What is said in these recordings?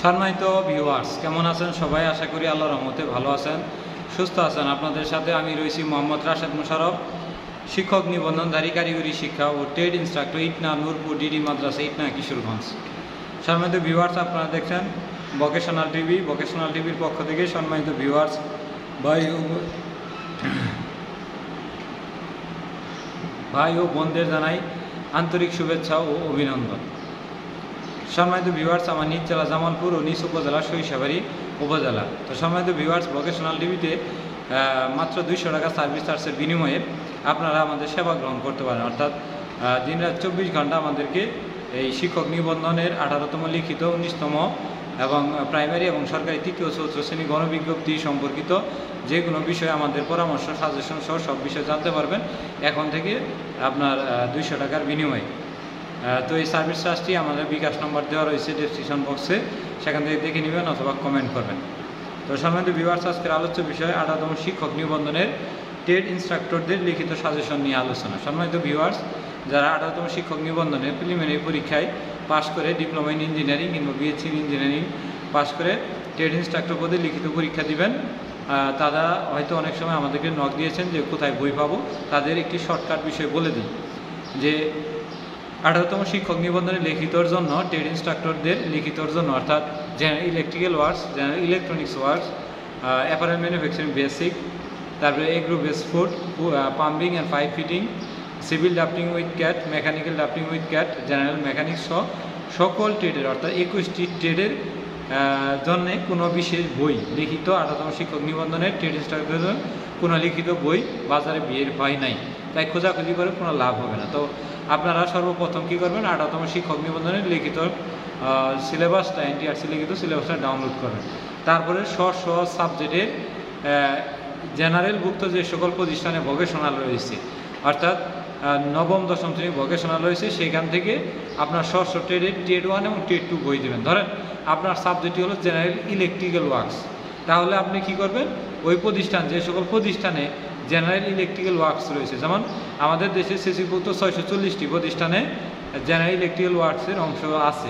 সম্মানিত ভিউয়ার্স, কেমন আছেন সবাই? আশা করি আল্লাহর রহমতে ভালো আছেন, সুস্থ আছেন। আপনাদের সাথে আমি রয়েছি মোহাম্মদ রাশেদ মোশাররফ, শিক্ষক নিবন্ধনধারী কারিগরি শিক্ষা ও ট্রেড ইনস্ট্রাক্টর, ইটনা নূরপুর ডিডি মাদ্রাসা, ইটনা কিশোরগঞ্জ। সম্মানিত ভিউয়ার্স, আপনারা দেখছেন ভোকেশনাল টিভি। ভোকেশনাল টিভির পক্ষ থেকে সম্মানিত ভিউয়ার্স, ভাই ও বোনদের জানাই আন্তরিক শুভেচ্ছা ও অভিনন্দন। সম্মানিত ভিউয়ার্স, আমার নিজ জেলা জামালপুর ও নিজ উপজেলা সরিষাবাড়ি উপজেলা। তো সম্মানিত ভিউয়ার্স, ভোকেশনাল টিভিতে মাত্র 200 টাকা সার্ভিস চার্জের বিনিময়ে আপনারা আমাদের সেবা গ্রহণ করতে পারেন। অর্থাৎ দিনরাত 24 ঘন্টা আমাদেরকে এই শিক্ষক নিবন্ধনের 18তম লিখিত, 19তম এবং প্রাইমারি এবং সরকারি 3য় ও 4th শ্রেণী গণবিজ্ঞপ্তি সম্পর্কিত যে কোনো বিষয়ে আমাদের পরামর্শ, সাজেশন সহ সব বিষয়ে জানতে পারবেন এখন থেকে আপনার 200 টাকার বিনিময়ে। তো এই সার্ভিস চার্জটি আমাদের বিকাশ নম্বর দেওয়া রয়েছে ডেসক্রিপশন বক্সে, সেখান থেকে দেখে নেবেন অথবা কমেন্ট করবেন। তো সম্মানিত ভিউয়ার্স, আজকের আলোচ্য বিষয় 18তম শিক্ষক নিবন্ধনের ট্রেড ইনস্ট্রাক্টরদের লিখিত সাজেশন নিয়ে আলোচনা। সম্মানিত ভিউয়ার্স, যারা 18তম শিক্ষক নিবন্ধনের প্রিলিমিনারি পরীক্ষায় পাশ করে ডিপ্লোমা ইন ইঞ্জিনিয়ারিং কিংবা বিএসসি ইন ইঞ্জিনিয়ারিং পাশ করে ট্রেড ইনস্ট্রাক্টর পদে লিখিত পরীক্ষা দিবেন, তারা হয়তো অনেক সময় আমাদেরকে নক দিয়েছেন যে কোথায় বই পাবো। তাদের একটি শর্টকাট বিষয় বলে দিই যে 18তম শিক্ষক নিবন্ধনের লিখিতর জন্য, ট্রেড ইনস্ট্রাক্টরদের লিখিতর জন্য, অর্থাৎ general electrical works, general electronics works, apparel manufacturing basic, তারপরে agro base food, pumping and pipe fitting, civil drafting with CAD, mechanical drafting with CAD, general mechanics সহ সকল ট্রেডের অর্থাৎ 21টি ট্রেডের জন্য কোনো বিশেষ বই লিখিত 18তম শিক্ষক নিবন্ধনের ট্রেড ইনস্ট্রাক্টরদের কোনো লিখিত বই বাজারে বের হয় নাই, তাই খোঁজাখুঁজি করে কোনো লাভ হবে না। তো আপনারা সর্বপ্রথম কী করবেন, 18তম শিক্ষক নিবন্ধনের লিখিত সিলেবাসটা, এনটিআরসি লিখিত সিলেবাসটা ডাউনলোড করবেন। তারপরে স্ব সাবজেক্টের জেনারেলভুক্ত যে সকল প্রতিষ্ঠানে ভোকেশনাল রয়েছে, অর্থাৎ নবম দশম শ্রেণী ভোকেশনাল রয়েছে, সেখান থেকে আপনার স্ব ট্রেডের ট্রেড 1 এবং ট্রেড 2 বই দেবেন। ধরেন আপনার সাবজেক্টটি হলো জেনারেল ইলেকট্রিক্যাল ওয়ার্কস, তাহলে আপনি কি করবেন, ওই প্রতিষ্ঠান, যে সকল প্রতিষ্ঠানে জেনারেল ইলেকট্রিক্যাল ওয়ার্কস রয়েছে, যেমন আমাদের দেশে সিসিভুক্ত 640টি প্রতিষ্ঠানে জেনারেল ইলেকট্রিক্যাল ওয়ার্কসের অংশ আছে।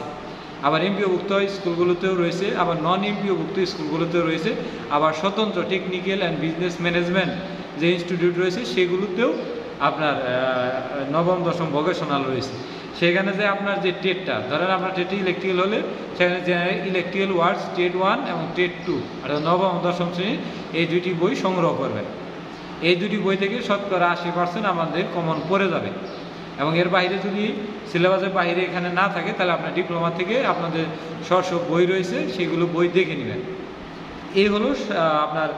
আবার এমপিওভুক্ত স্কুলগুলোতেও রয়েছে, আবার নন এমপিওভুক্ত স্কুলগুলোতেও রয়েছে, আবার স্বতন্ত্র টেকনিক্যাল অ্যান্ড বিজনেস ম্যানেজমেন্ট যে ইনস্টিটিউট রয়েছে সেগুলোতেও আপনার নবম দশম ভোকেশনাল রয়েছে। সেখানে যে আপনার যে ট্রেডটা, ধরেন আপনার ট্রেডটি ইলেকট্রিক্যাল হলে সেখানে জেনারেল ইলেকট্রিক্যাল ওয়ার্কস ট্রেড 1 এবং ট্রেড 2 অর্থাৎ নবম দশম শ্রেণীর এই দুটি বই সংগ্রহ করবেন। এই দুটি বই থেকে শতকরা 80% আমাদের কমন পড়ে যাবে। এবং এর বাইরে যদি সিলেবাসের বাইরে এখানে না থাকে, তাহলে আপনার ডিপ্লোমা থেকে আপনাদের সব বই রয়েছে, সেগুলো বই দেখে নেবেন। এই হলো আপনার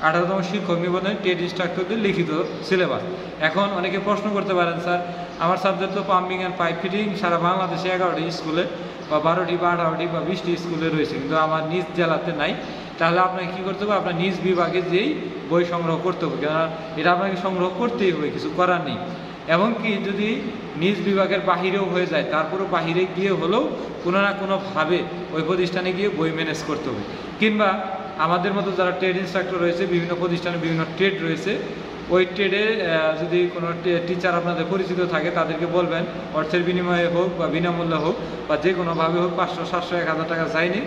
18তম শিক্ষক নিবন্ধনের ট্রেড ইনস্ট্রাক্টরদের লিখিত সিলেবাস। এখন অনেকে প্রশ্ন করতে পারেন, স্যার আমার সাবজেক্ট তো পাম্পিং অ্যান্ড পাইপ ফিটিং সারা বাংলাদেশে 11টি স্কুলে বা 12টি বা 18টি বা 20টি স্কুলে রয়েছে, কিন্তু আমার নিজ জেলাতে নাই। তাহলে আপনাকে কী করতে হবে, আপনার নিজ বিভাগে যেই বই সংগ্রহ করতে হবে, কেননা এটা আপনাকে সংগ্রহ করতেই হবে, কিছু করার নেই। এমনকি যদি নিজ বিভাগের বাহিরেও হয়ে যায়, তারপরেও বাহিরে গিয়ে হলেও কোনো না কোনোভাবে ওই প্রতিষ্ঠানে গিয়ে বই ম্যানেজ করতে হবে। কিংবা আমাদের মতো যারা ট্রেড ইনস্ট্রাক্টর রয়েছে, বিভিন্ন প্রতিষ্ঠানে বিভিন্ন ট্রেড রয়েছে, ওই ট্রেডে যদি কোনো টিচার আপনাদের পরিচিত থাকে, তাদেরকে বলবেন অর্থের বিনিময়ে হোক বা বিনামূল্যে হোক বা যে কোনোভাবে হোক, 500, 700, 1000 টাকা চাইনি,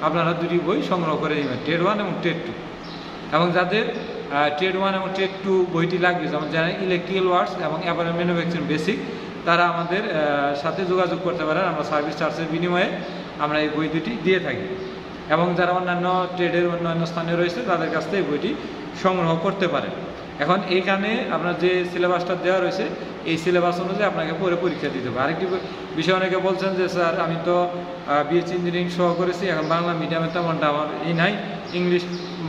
আপনারা দুটি বই সংগ্রহ করে নেবেন, ট্রেড 1 এবং ট্রেড 2। এবং যাদের ট্রেড 1 এবং ট্রেড 2 বইটি লাগবে, যেমন জেনারেল ইলেকট্রিক্যাল ওয়ার্কস এবং অ্যাপারেল ম্যানুফ্যাকচারিং বেসিক, তারা আমাদের সাথে যোগাযোগ করতে পারেন। আমরা সার্ভিস চার্জের বিনিময়ে আমরা এই বই দুটি দিয়ে থাকি। এবং যারা অন্যান্য ট্রেডের অন্যান্য স্থানে রয়েছে, তাদের কাছ থেকে বইটি সংগ্রহ করতে পারেন। এখন এইখানে আপনার যে সিলেবাসটা দেওয়া রয়েছে, এই সিলেবাস অনুযায়ী আপনাকে পরে পরীক্ষা দিতে হবে। আরেকটি বিষয়, অনেকে বলছেন যে স্যার আমি তো বিএসসি ইঞ্জিনিয়ারিং সহ করেছি, এখন বাংলা মিডিয়ামে তেমনটা আমার নাই, ইংলিশ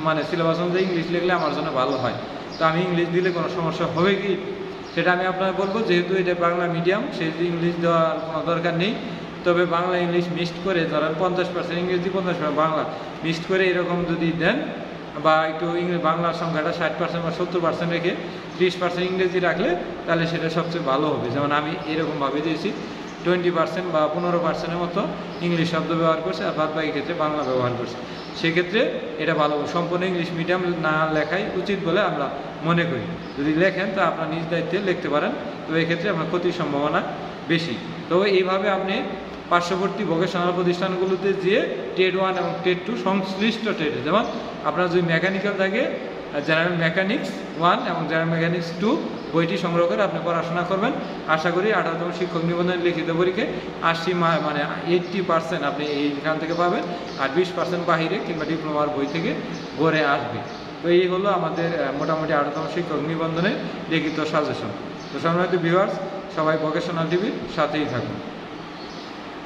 মানে সিলেবাস অনুযায়ী ইংলিশ লিখলে আমার জন্য ভালো হয়, তো আমি ইংলিশ দিলে কোনো সমস্যা হবে কি, সেটা আমি আপনাকে বলবো। যেহেতু এটা বাংলা মিডিয়াম, সেহেতু ইংলিশ দেওয়ার কোনো দরকার নেই। তবে বাংলা ইংলিশ মিক্সড করে, ধরেন 50% ইংরেজি 50% বাংলা মিক্সড করে এরকম যদি দেন, বা একটু বাংলার সংখ্যাটা 60% বা 70% রেখে 30% ইংরেজি রাখলে, তাহলে সেটা সবচেয়ে ভালো হবে। যেমন আমি এরকমভাবে দিয়েছি 20% বা 15%-এর মতো ইংলিশ শব্দ ব্যবহার করছে, আর বাদ বাকি ক্ষেত্রে বাংলা ব্যবহার করছে। সেক্ষেত্রে এটা ভালো হবে। সম্পূর্ণ ইংলিশ মিডিয়াম না লেখাই উচিত বলে আমরা মনে করি। যদি লেখেন তা আপনার নিজ দায়িত্বে লিখতে পারেন, তো এক্ষেত্রে আপনার ক্ষতির সম্ভাবনা বেশি। তো এইভাবে আপনি পার্শ্ববর্তী ভোকেশনাল প্রতিষ্ঠানগুলোতে যেয়ে টেট 1 এবং টেট 2 সংশ্লিষ্ট ট্রেডে, যেমন আপনার যদি মেকানিক্যাল থাকে জেনারেল মেকানিক্স 1 এবং জেনারেল মেকানিক্স 2 বইটি সংগ্রহ করে আপনি পড়াশোনা করবেন। আশা করি 18তম শিক্ষক নিবন্ধন লিখিত পরীক্ষায় 80% আপনি এইখান থেকে পাবেন, আর 20% বাহিরে কিংবা ডিপ্লোমার বই থেকে ঘরে আসবে। তো এই হলো আমাদের মোটামুটি 18তম শিক্ষক নিবন্ধনের লিখিত সাজেশন। তো সম্মানিত ভিউয়ার্স, সবাই ভোকেশনাল টিভির সাথেই থাকুন।